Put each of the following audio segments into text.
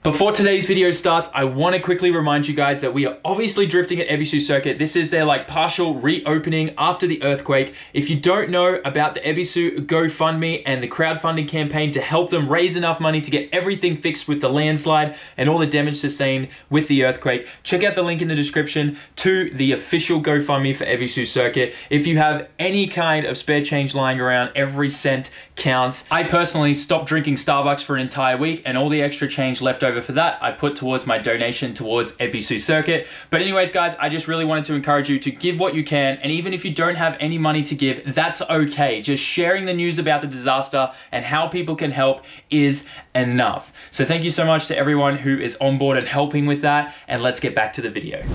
Before today's video starts, I want to quickly remind you guys that we are obviously drifting at Ebisu Circuit. This is their partial reopening after the earthquake. If you don't know about the Ebisu GoFundMe and the crowdfunding campaign to help them raise enough money to get everything fixed with the landslide and all the damage sustained with the earthquake, check out the link in the description to the official GoFundMe for Ebisu Circuit. If you have any kind of spare change lying around, every cent counts. I personally stopped drinking Starbucks for an entire week, and all the extra change left over for that I put towards my donation towards Ebisu Circuit. But anyways guys, I just really wanted to encourage you to give what you can, and even if you don't have any money to give, that's okay. Just sharing the news about the disaster and how people can help is enough. So thank you so much to everyone who is on board and helping with that, and let's get back to the video.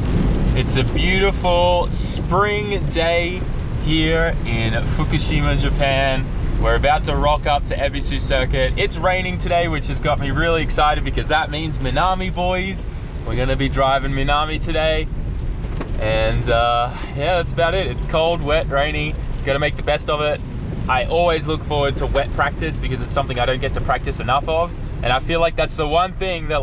It's a beautiful spring day here in Fukushima, Japan. We're about to rock up to Ebisu Circuit. It's raining today, which has got me really excited because that means Minami, boys. We're gonna be driving Minami today. And yeah, that's about it. It's cold, wet, rainy. Gotta make the best of it. I always look forward to wet practice because it's something I don't get to practice enough of. And I feel like that's the one thing that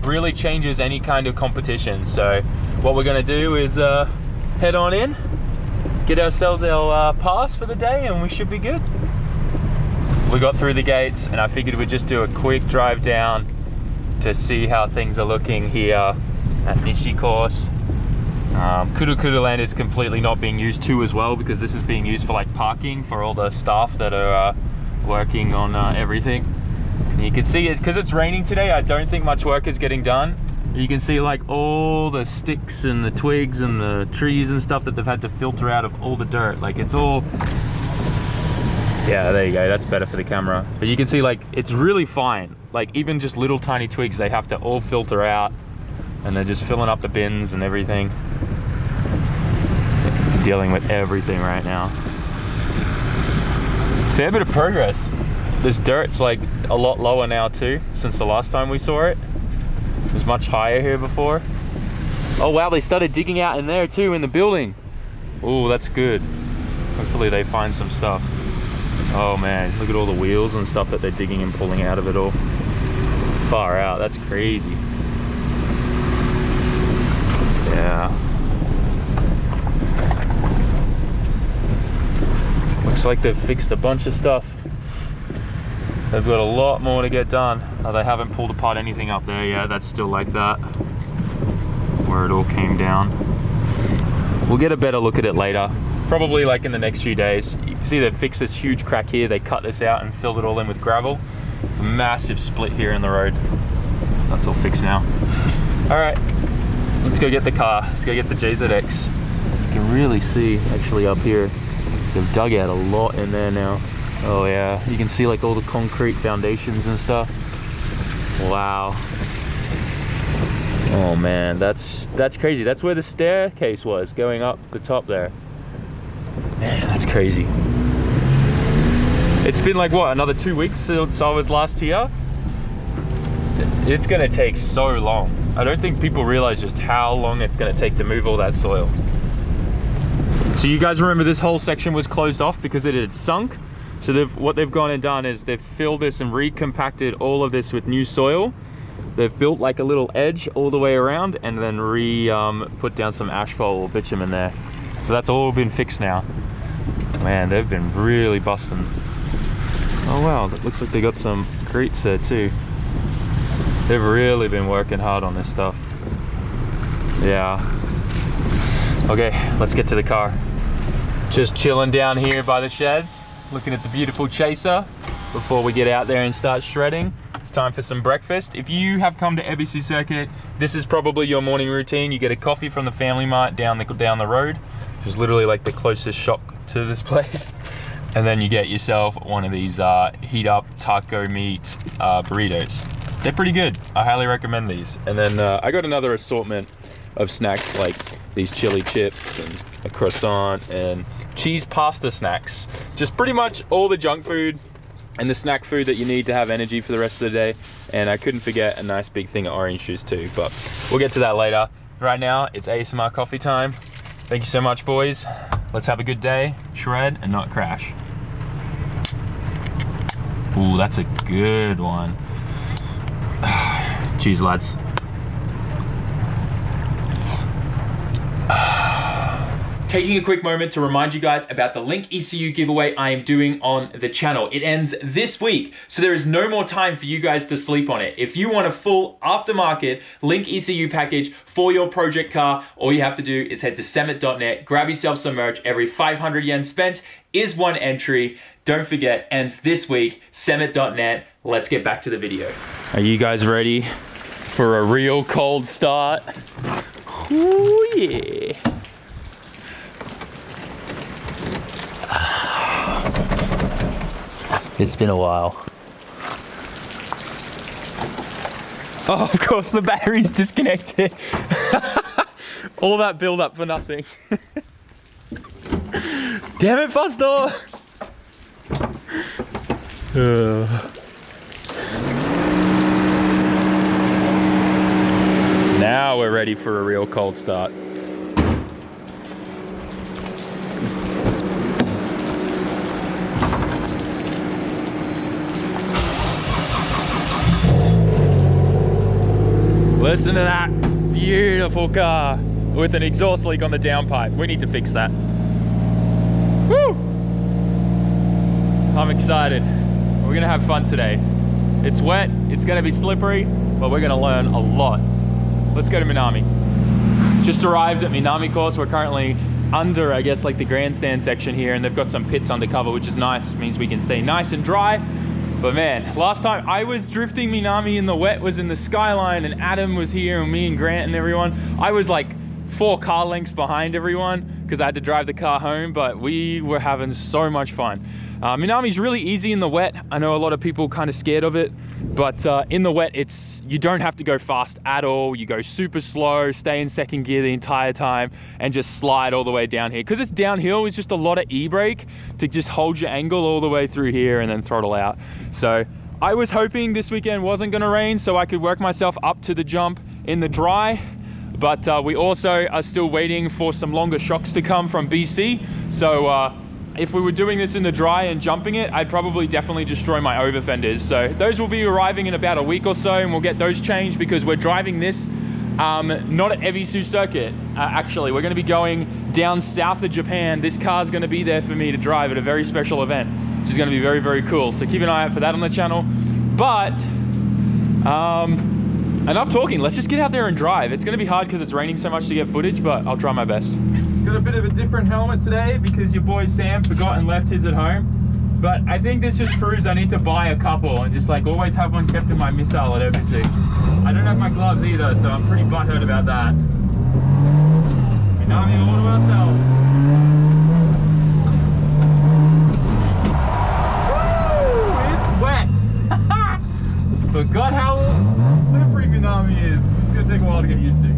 really changes any kind of competition. So what we're gonna do is head on in, get ourselves our pass for the day, and we should be good. We got through the gates, and I figured we'd just do a quick drive down to see how things are looking here at Nishi course. Kuru land is completely not being used too as well, because this is being used for parking for all the staff that are working on everything. And you can see it because it's raining today. I don't think much work is getting done. You can see all the sticks and the twigs and the trees and stuff that they've had to filter out of all the dirt. It's all. Yeah, there you go, that's better for the camera. But you can see it's really fine. Even just little tiny twigs, they have to all filter out, and they're just filling up the bins and everything. Dealing with everything right now. Fair bit of progress. This dirt's a lot lower now too, since the last time we saw it. It was much higher here before. Oh wow, they started digging out in there too, in the building. Oh, that's good. Hopefully they find some stuff. Oh man, look at all the wheels and stuff that they're digging and pulling out of it all. Far out, that's crazy. Yeah. Looks like they've fixed a bunch of stuff. They've got a lot more to get done. Oh, they haven't pulled apart anything up there yet. That's still like that, where it all came down. We'll get a better look at it later. Probably in the next few days. You can see they've fixed this huge crack here. They cut this out and filled it all in with gravel. A massive split here in the road. That's all fixed now. All right, let's go get the car. Let's go get the JZX. You can really see actually up here, they've dug out a lot in there now. Oh yeah, you can see all the concrete foundations and stuff. Wow. Oh man, that's crazy. That's where the staircase was going up the top there. Man, that's crazy. It's been what, another 2 weeks since I was last here? It's gonna take so long. I don't think people realize just how long it's gonna take to move all that soil. So you guys remember this whole section was closed off because it had sunk? So what they've gone and done is they've filled this and recompacted all of this with new soil. They've built a little edge all the way around, and then put down some asphalt or bitumen there. So that's all been fixed now. Man, they've been really busting. Oh wow, it looks like they got some crates there too. They've really been working hard on this stuff. Yeah. Okay, let's get to the car. Just chilling down here by the sheds, looking at the beautiful Chaser before we get out there and start shredding. It's time for some breakfast. If you have come to Ebisu Circuit, this is probably your morning routine. You get a coffee from the Family Mart down the road, which is literally the closest shop to this place. And then you get yourself one of these heat up taco meat burritos. They're pretty good. I highly recommend these. And then I got another assortment of snacks, like these chili chips and a croissant and cheese pasta snacks. Just pretty much all the junk food and the snack food that you need to have energy for the rest of the day. And I couldn't forget a nice big thing of orange juice too, but we'll get to that later. Right now, it's ASMR coffee time. Thank you so much, boys. Let's have a good day, shred, and not crash. Ooh, that's a good one. Cheers, lads. Taking a quick moment to remind you guys about the Link ECU giveaway I am doing on the channel. It ends this week, so there is no more time for you guys to sleep on it. If you want a full aftermarket Link ECU package for your project car, all you have to do is head to SAMMIT.net, grab yourself some merch. Every 500 yen spent is one entry. Don't forget, ends this week, SAMMIT.net. Let's get back to the video. Are you guys ready for a real cold start? Ooh, yeah. It's been a while. Oh, of course the battery's disconnected. All that build up for nothing. Damn it, Foster! Now we're ready for a real cold start. Listen to that beautiful car with an exhaust leak on the downpipe. We need to fix that. Woo! I'm excited. We're gonna have fun today. It's wet, it's gonna be slippery, but we're gonna learn a lot. Let's go to Minami. Just arrived at Minami course. We're currently under, I guess, like the grandstand section here, and they've got some pits undercover, which is nice. It means we can stay nice and dry. But man, last time I was drifting Minami in the wet was in the Skyline, and Adam was here, and me and Grant and everyone. I was like 4 car lengths behind everyone because I had to drive the car home, but we were having so much fun. Minami's really easy in the wet. I know a lot of people kind of scared of it, but in the wet, you don't have to go fast at all. You go super slow, stay in second gear the entire time, and just slide all the way down here. Because it's downhill, it's just a lot of e-brake to just hold your angle all the way through here and then throttle out. So I was hoping this weekend wasn't gonna rain so I could work myself up to the jump in the dry. But we also are still waiting for some longer shocks to come from BC. So if we were doing this in the dry and jumping it, I'd probably definitely destroy my over fenders. So those will be arriving in about a week or so, and we'll get those changed because we're driving this not at Ebisu Circuit. Actually, we're gonna be going down south of Japan. This car's gonna be there for me to drive at a very special event, which is gonna be very, very cool. So keep an eye out for that on the channel. But, enough talking, let's just get out there and drive. It's gonna be hard because it's raining so much to get footage, but I'll try my best. Got a bit of a different helmet today because your boy Sam forgot and left his at home. But I think this just proves I need to buy a couple and just like always have one kept in my missile at Ebisu. I don't have my gloves either, so I'm pretty butthurt about that. Minami all to ourselves. Woo! It's wet. Forgot how slippery Minami is. It's gonna take a while to get used to.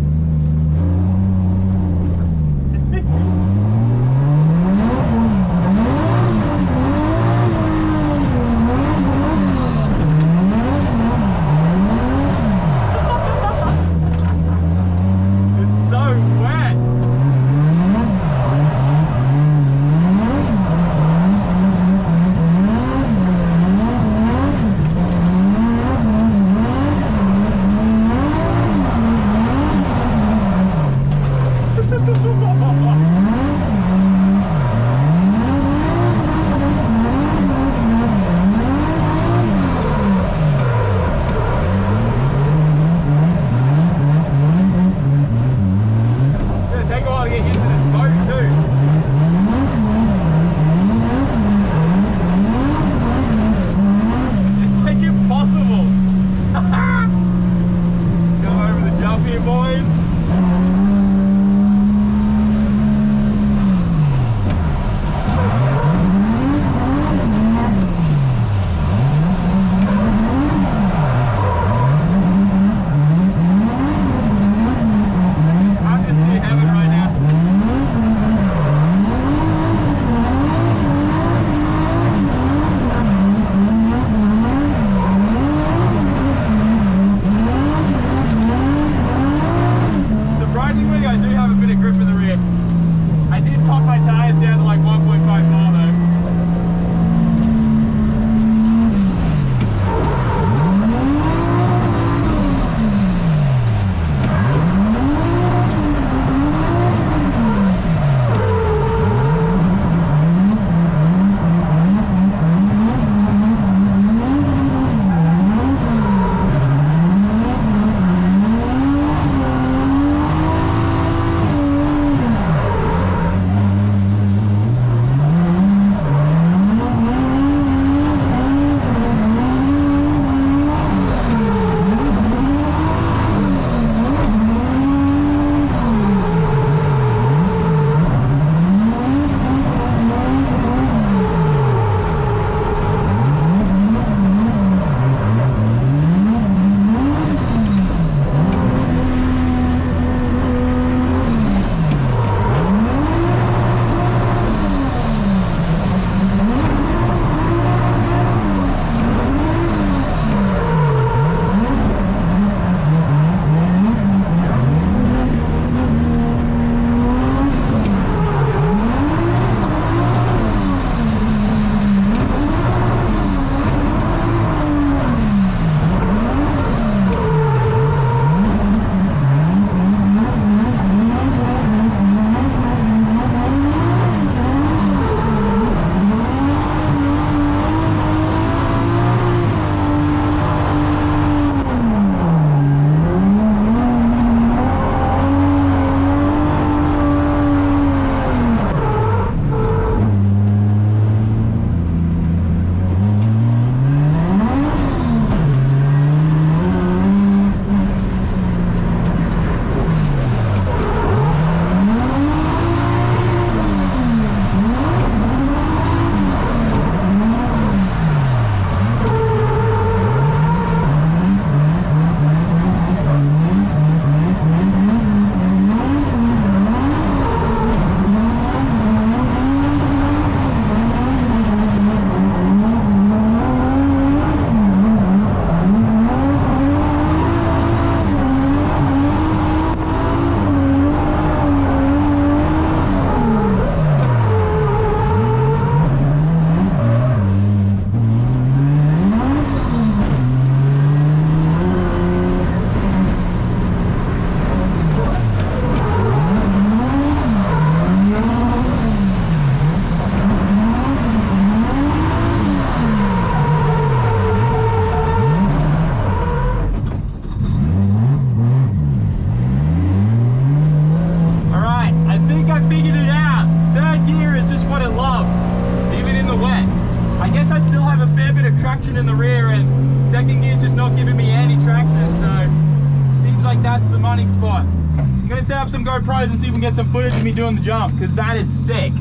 that's the money spot. I'm gonna set up some GoPros and see if we can get some footage of me doing the jump, because that is sick.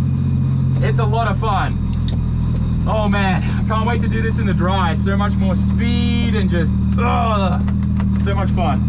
It's a lot of fun. Oh man, I can't wait to do this in the dry. So much more speed and just, so much fun.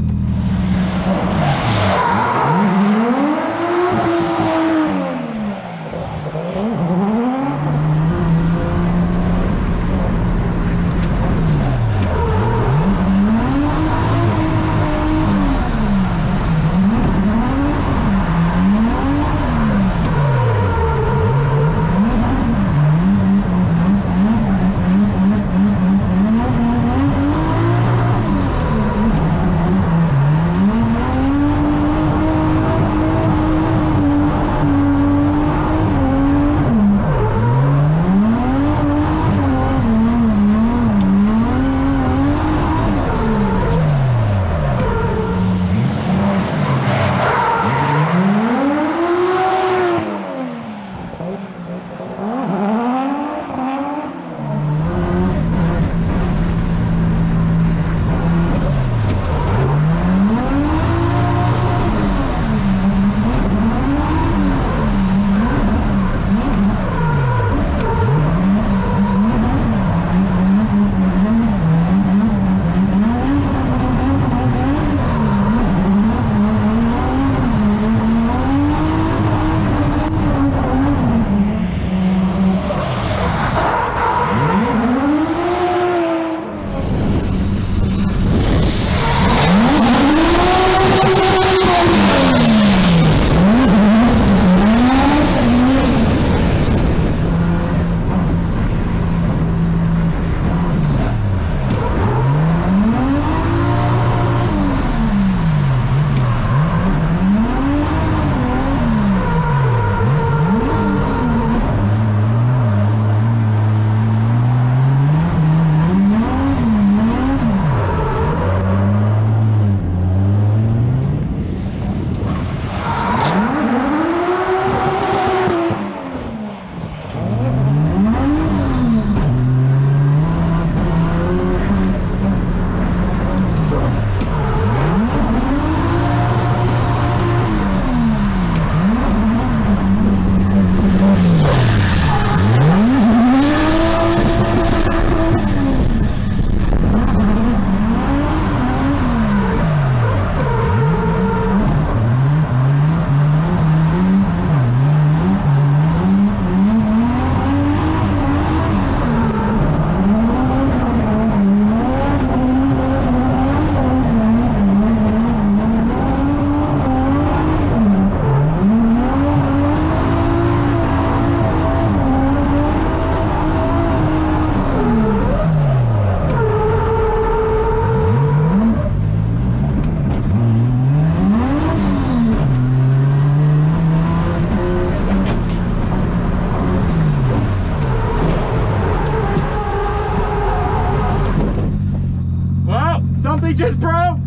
Something just broke,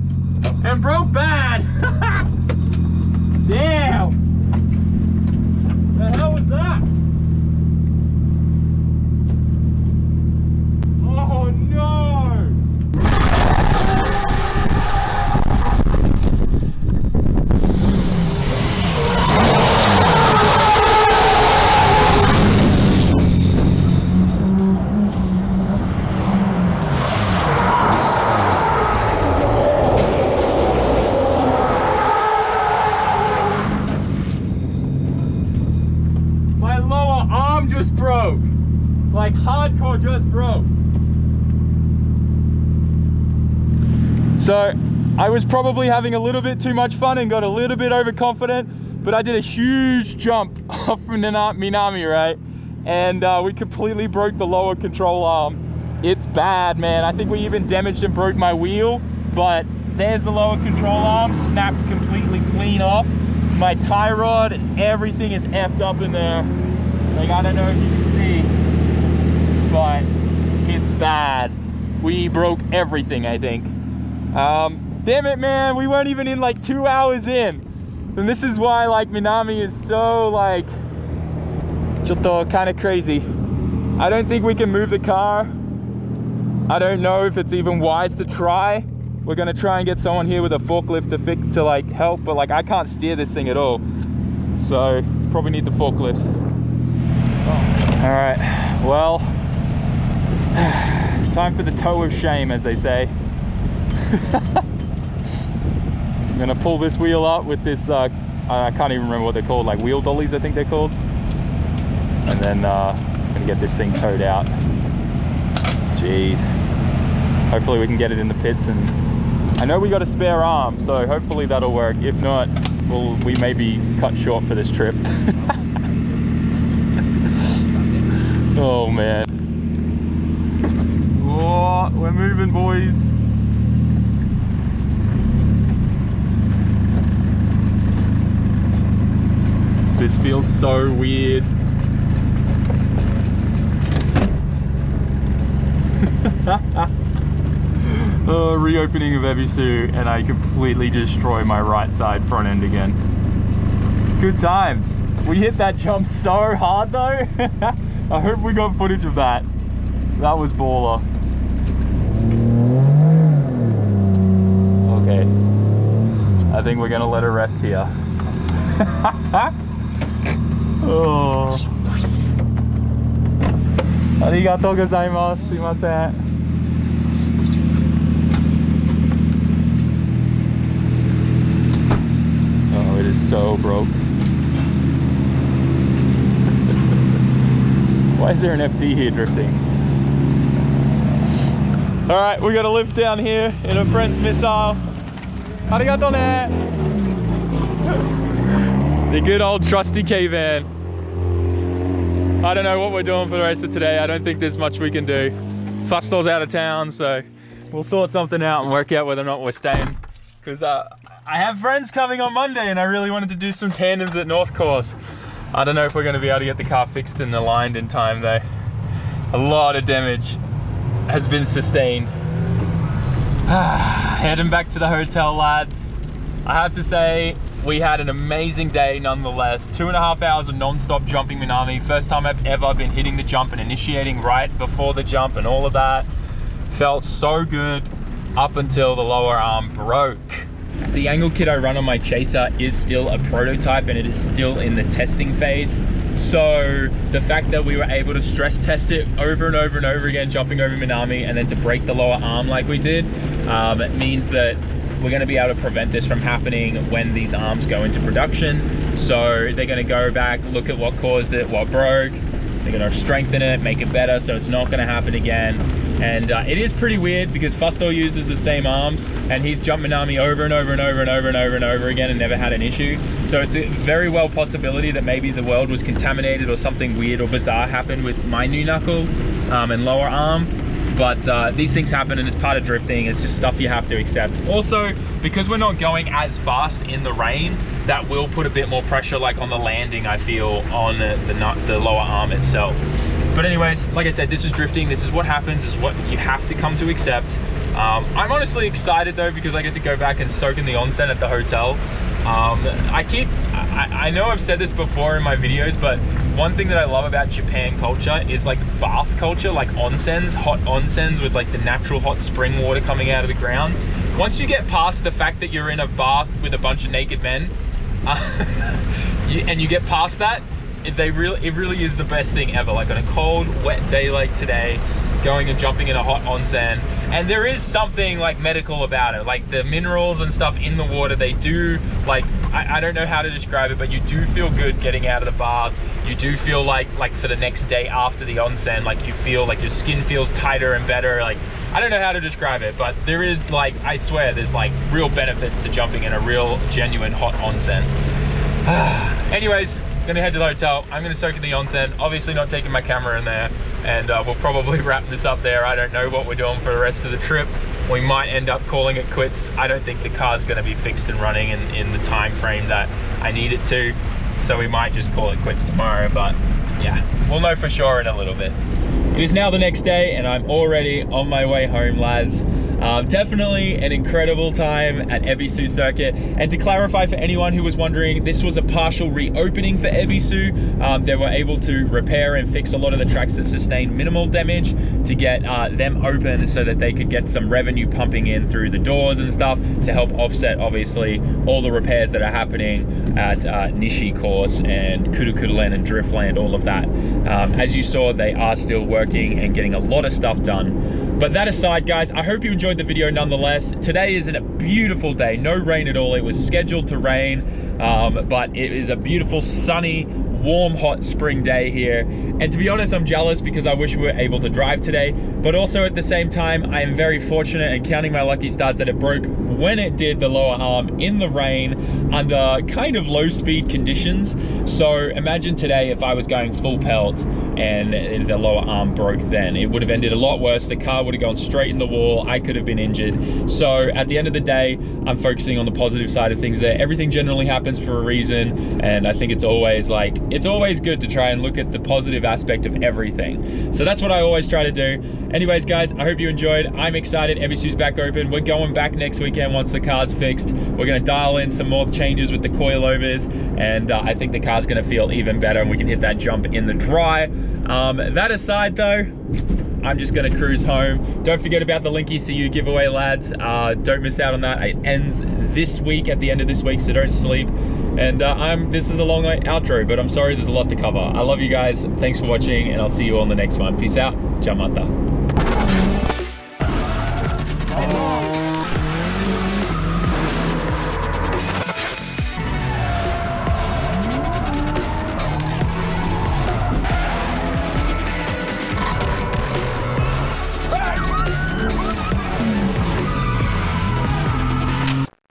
and broke bad. Damn. The hell was that? Oh no. Just broke, like hardcore just broke. So I was probably having a little bit too much fun and got a little bit overconfident, but I did a huge jump off from Minami, right? And we completely broke the lower control arm. It's bad, man. I think we even damaged and broke my wheel, but there's the lower control arm, snapped completely clean off. My tie rod, everything is effed up in there. Like, I don't know if you can see, but it's bad. We broke everything, I think. Damn it, man, we weren't even in like 2 hours in. And this is why, like, Minami is so, like, kind of crazy. I don't think we can move the car. I don't know if it's even wise to try. We're gonna try and get someone here with a forklift to like help, but like I can't steer this thing at all. So probably need the forklift. All right, well, time for the toe of shame, as they say. I'm gonna pull this wheel up with this, I can't even remember what they're called, like wheel dollies I think they're called. And then I'm gonna get this thing towed out. Jeez. Hopefully we can get it in the pits, and I know we got a spare arm, so hopefully that'll work. If not, we may be cut short for this trip. Oh man. Oh, we're moving, boys. This feels so weird. Oh, reopening of Ebisu, and I completely destroy my right side front end again. Good times. We hit that jump so hard though. I hope we got footage of that. That was baller. Okay. I think we're gonna let her rest here. Oh. Arigatou gozaimasu. Sumimasen. Oh, it is so broke. Why is there an FD here drifting? All right, we got a lift down here in a friend's missile. Arigato ne. The good old trusty K-van. I don't know what we're doing for the rest of today. I don't think there's much we can do. Fustel's out of town, so we'll sort something out and work out whether or not we're staying. Because I have friends coming on Monday, and I really wanted to do some tandems at North Course. I don't know if we're going to be able to get the car fixed and aligned in time though. A lot of damage has been sustained. Heading back to the hotel, lads. I have to say, we had an amazing day nonetheless. 2.5 hours of non-stop jumping Minami. First time I've ever been hitting the jump and initiating right before the jump and all of that. Felt so good up until the lower arm broke. The angle kit I run on my Chaser is still a prototype and it is still in the testing phase. So the fact that we were able to stress test it over and over and over again, jumping over Minami, and then to break the lower arm like we did, it means that we're going to be able to prevent this from happening when these arms go into production. So they're going to go back, look at what caused it, what broke. They're going to strengthen it, make it better so it's not going to happen again. And it is pretty weird because Fustel uses the same arms and he's jumped Minami over and over and over and over and over and over again and never had an issue. So it's a very well possibility that maybe the world was contaminated or something weird or bizarre happened with my new knuckle and lower arm. But these things happen and it's part of drifting. It's just stuff you have to accept. Also, because we're not going as fast in the rain, that will put a bit more pressure like on the landing, I feel, on the lower arm itself. But anyways, like I said, this is drifting. This is what happens. This is what you have to come to accept. I'm honestly excited though because I get to go back and soak in the onsen at the hotel. I know I've said this before in my videos, but one thing that I love about Japan culture is like bath culture, like onsens, hot onsens with like the natural hot spring water coming out of the ground. Once you get past the fact that you're in a bath with a bunch of naked men, and you get past that, it really is the best thing ever. Like on a cold, wet day like today, going and jumping in a hot onsen. And there is something like medical about it. Like the minerals and stuff in the water, they do like, I don't know how to describe it, but you do feel good getting out of the bath. You do feel like for the next day after the onsen, like you feel like your skin feels tighter and better. Like, I don't know how to describe it, but there is like, I swear there's like real benefits to jumping in a real genuine hot onsen. Anyways, gonna head to the hotel. I'm gonna soak in the onsen, obviously not taking my camera in there, and we'll probably wrap this up there. I don't know what we're doing for the rest of the trip. We might end up calling it quits. I don't think the car's gonna be fixed and running in the time frame that I need it to, so we might just call it quits tomorrow, but yeah, we'll know for sure in a little bit. It is now the next day and I'm already on my way home, lads. Definitely an incredible time at Ebisu Circuit. And to clarify for anyone who was wondering, this was a partial reopening for Ebisu. They were able to repair and fix a lot of the tracks that sustained minimal damage to get them open so that they could get some revenue pumping in through the doors and stuff to help offset, obviously, all the repairs that are happening at Nishi Course and Kurukuruland and Driftland, all of that. As you saw, they are still working and getting a lot of stuff done. But that aside, guys, I hope you enjoyed the video nonetheless. Today is a beautiful day, no rain at all. It was scheduled to rain, but it is a beautiful, sunny, warm, hot spring day here. And to be honest, I'm jealous because I wish we were able to drive today. But also at the same time, I am very fortunate and counting my lucky stars that it broke when it did, the lower arm, in the rain under kind of low speed conditions. So imagine today if I was going full pelt and the lower arm broke then. It would have ended a lot worse. The car would have gone straight in the wall. I could have been injured. So at the end of the day, I'm focusing on the positive side of things there. Everything generally happens for a reason. And I think it's always good to try and look at the positive aspect of everything. So that's what I always try to do. Anyways, guys, I hope you enjoyed. I'm excited. Ebisu's back open. We're going back next weekend once the car's fixed. We're going to dial in some more changes with the coilovers, and I think the car's going to feel even better and we can hit that jump in the dry. That aside though, I'm just gonna cruise home. Don't forget about the link ECU giveaway, lads. Don't miss out on that. It ends this week, at the end of this week, so don't sleep. And this is a long outro, but I'm sorry there's a lot to cover. I love you guys. Thanks for watching, and I'll see you on the next one. Peace out. Ciao, mata.